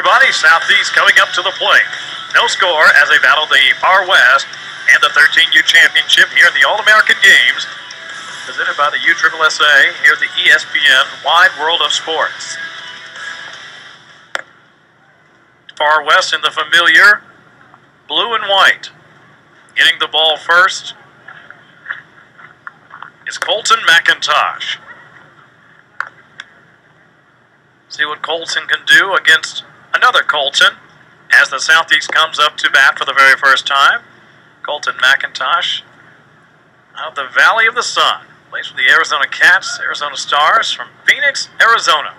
everybody. Southeast coming up to the plate. No score as they battle the Far West and the 13U championship here in the All-American Games, presented by the USSSA here at the ESPN Wide World of Sports. Far West in the familiar blue and white. Getting the ball first is Colton McIntosh. See what Colton can do against another Colton as the Southeast comes up to bat for the very first time. Colton McIntosh out of the Valley of the Sun. Plays for the Arizona Cats, Arizona Stars from Phoenix, Arizona.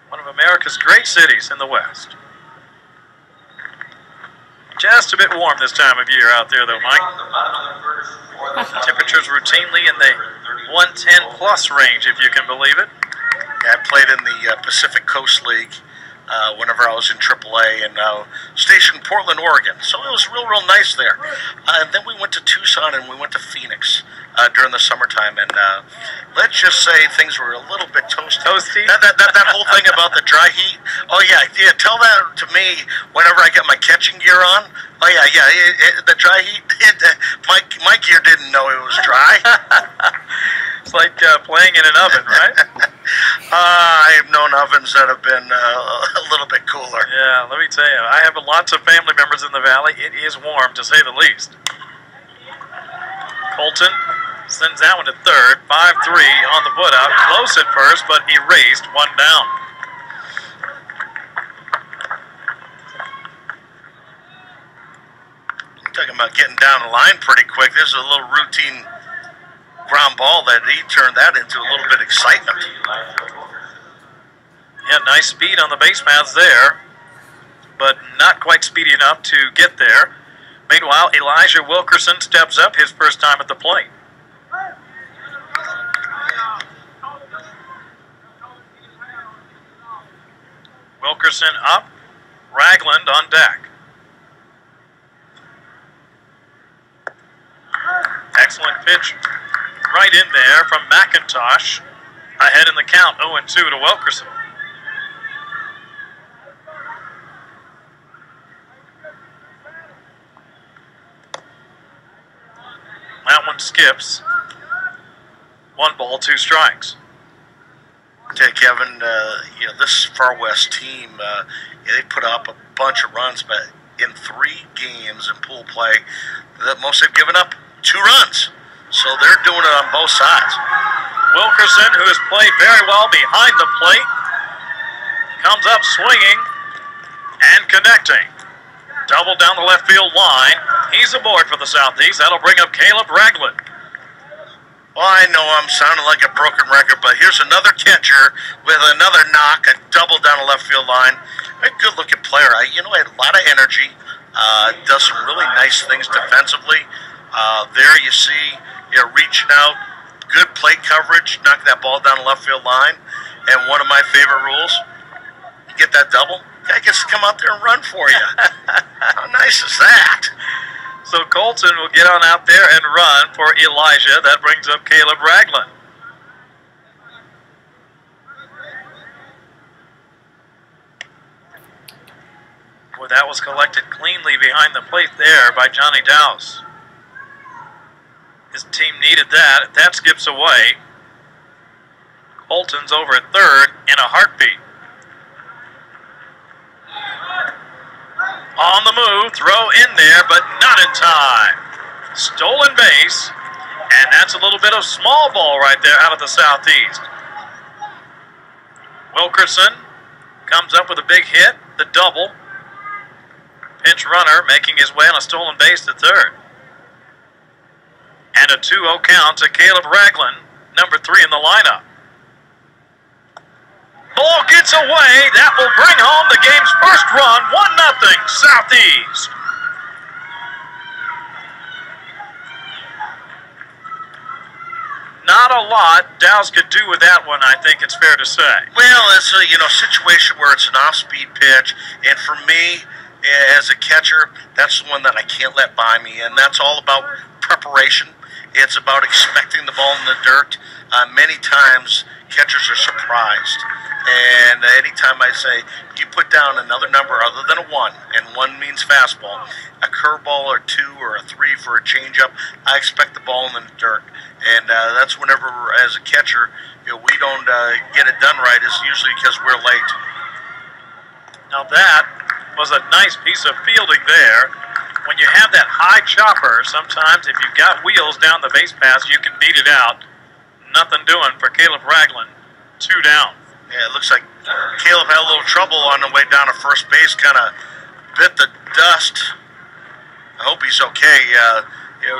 One of America's great cities in the West. Just a bit warm this time of year out there though, Mike. Temperatures routinely in the 110 plus range, if you can believe it. Yeah, I played in the Pacific Coast League whenever I was in AAA and stationed in Portland, Oregon. So it was real nice there. And then we went to Tucson and we went to Phoenix during the summertime. And let's just say things were a little bit toasty. Toasty? That whole thing about the dry heat. Oh, yeah, tell that to me whenever I get my catching gear on. Oh, yeah, the dry heat, my gear didn't know it was dry. It's like playing in an oven, right? I have known ovens that have been a little bit cooler. Yeah, let me tell you, I have lots of family members in the Valley. It is warm, to say the least. Colton sends that one to third. 5-3 on the put out. Close at first, but erased. One down. Talking about getting down the line pretty quick. This is a little routine ground ball that he turned that into a little bit of excitement. Yeah, nice speed on the base paths there, but not quite speedy enough to get there. Meanwhile, Elijah Wilkerson steps up, his first time at the plate. Wilkerson up, Ragland on deck. Excellent pitch right in there from McIntosh. Ahead in the count, 0-2 to Wilkerson. That one skips. 1 ball, 2 strikes. Okay, Kevin, this Far West team, they put up a bunch of runs, but in 3 games in pool play, the most they've given up 2 runs. So they're doing it on both sides. Wilkerson, who has played very well behind the plate, comes up swinging and connecting. Double down the left field line. He's aboard for the Southeast. That'll bring up Caleb Ragland. Well, I know I'm sounding like a broken record, but here's another catcher with another knock, a double down the left field line. A good-looking player. He had a lot of energy. Does some really nice things defensively. There you see, reaching out, good plate coverage, knocking that ball down the left field line. And one of my favorite rules, you get that double, guy gets to come out there and run for you. How nice is that? So Colton will get on out there and run for Elijah. That brings up Caleb Ragland. Boy, that was collected cleanly behind the plate there by Johnny Dowse. His team needed that. If that skips away, Colton's over at third in a heartbeat. On the move, throw in there, but not in time. Stolen base, and that's a little bit of small ball right there out of the Southeast. Wilkerson comes up with a big hit, the double. Pinch runner making his way on a stolen base to third. And a 2-0 count to Caleb Ragland, number 3 in the lineup. Ball gets away. That will bring home the game's first run. 1-0 Southeast. Not a lot Dowse could do with that one, I think it's fair to say. Well, it's a situation where it's an off-speed pitch, and for me, as a catcher, that's the one that I can't let by me, and that's all about preparation. It's about expecting the ball in the dirt. Many times, catchers are surprised. And anytime I say, you put down another number other than a 1, and 1 means fastball, a curveball or 2 or a 3 for a changeup, I expect the ball in the dirt. And that's whenever, as a catcher, we don't get it done right, is usually because we're late. Now that was a nice piece of fielding there. When you have that high chopper, sometimes if you've got wheels down the base paths, you can beat it out. Nothing doing for Caleb Ragland. 2 down. Yeah, it looks like Caleb had a little trouble on the way down to first base, kind of bit the dust. I hope he's okay.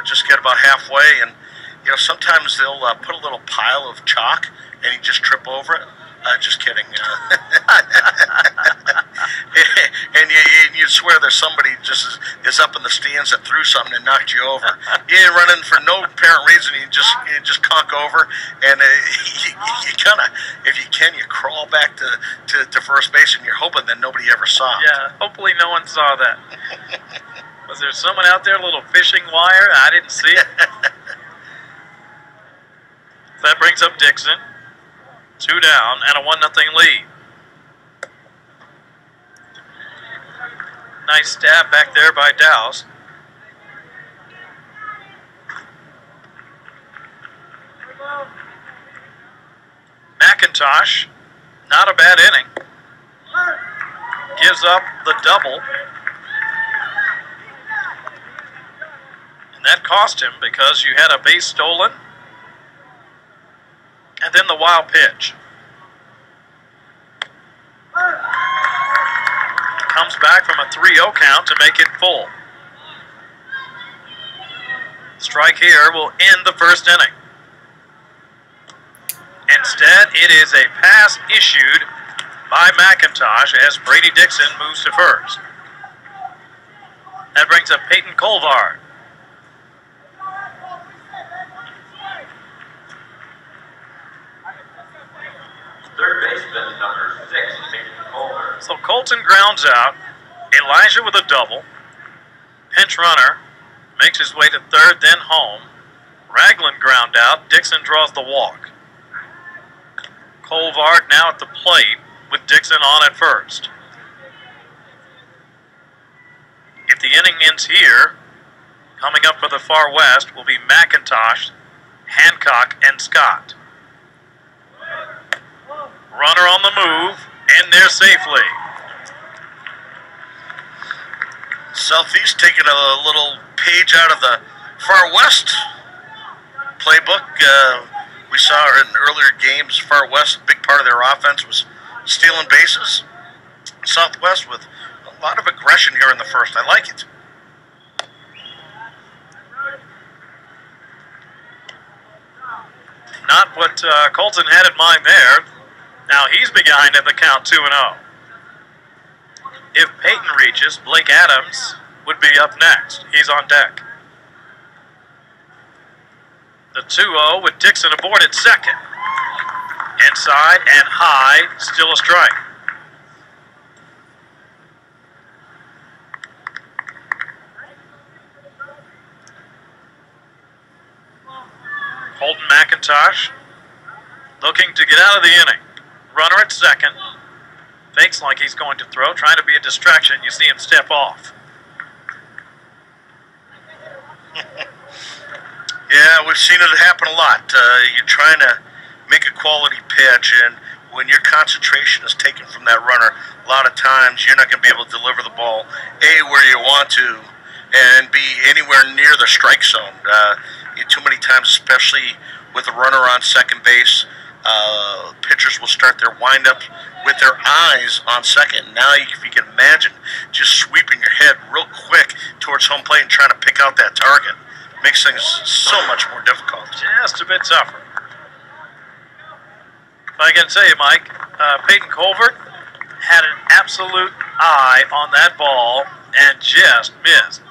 Just get about halfway, and sometimes they'll put a little pile of chalk, and he just trip over it. Just kidding. And you swear there's somebody just is up in the stands that threw something and knocked you over. You ain't running for no apparent reason. You just conk over, and you kind of, if you can, you crawl back to first base, and you're hoping that nobody ever saw it. Yeah, hopefully no one saw that. Was there someone out there, a little fishing wire? I didn't see it. That brings up Dixon. 2 down and a 1-0 lead. Nice stab back there by Dowse. McIntosh, not a bad inning. Gives up the double. And that cost him because you had a base stolen. And then the wild pitch. Comes back from a 3-0 count to make it full. Strike here will end the first inning. Instead, it is a pass issued by McIntosh as Brady Dixon moves to first. That brings up Peyton Colvard. Third baseman, number 6, Peyton Colvard. So Colton grounds out. Elijah with a double. Pinch runner makes his way to third, then home. Ragland ground out. Dixon draws the walk. Colvard now at the plate with Dixon on at first. If the inning ends here, coming up for the far west will be McIntosh, Hancock, and Scott. Runner on the move, in there safely. Southeast taking a little page out of the Far West playbook. We saw in earlier games, Far West, a big part of their offense was stealing bases. Southwest with a lot of aggression here in the first. I like it. Not what Colton had in mind there. Now he's behind at the count 2-0. If Peyton reaches, Blake Adams would be up next. He's on deck. The 2-0 with Dixon aboard at second. Inside and high, still a strike. Colton McIntosh looking to get out of the inning. Runner at second. Fakes like he's going to throw, trying to be a distraction. You see him step off. Yeah, we've seen it happen a lot. You're trying to make a quality pitch, and when your concentration is taken from that runner, a lot of times you're not going to be able to deliver the ball, A, where you want to, and B, anywhere near the strike zone. Too many times, especially with a runner on second base, pitchers will start their windup with their eyes on second. Now, if you can imagine just sweeping your head real quick towards home plate and trying to pick out that target, makes things so much more difficult. Just a bit tougher. But I got to tell you, Mike, Peyton Colvard had an absolute eye on that ball and just missed.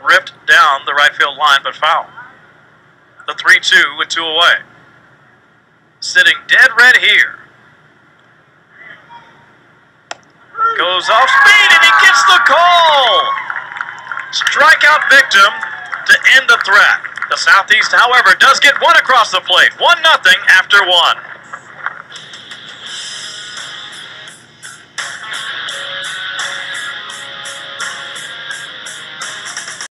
Ripped down the right field line, but foul. The 3-2 with 2 away. Sitting dead red here. Goes off speed and he gets the call. Strikeout victim to end the threat. The Southeast, however, does get one across the plate. 1-0 after one.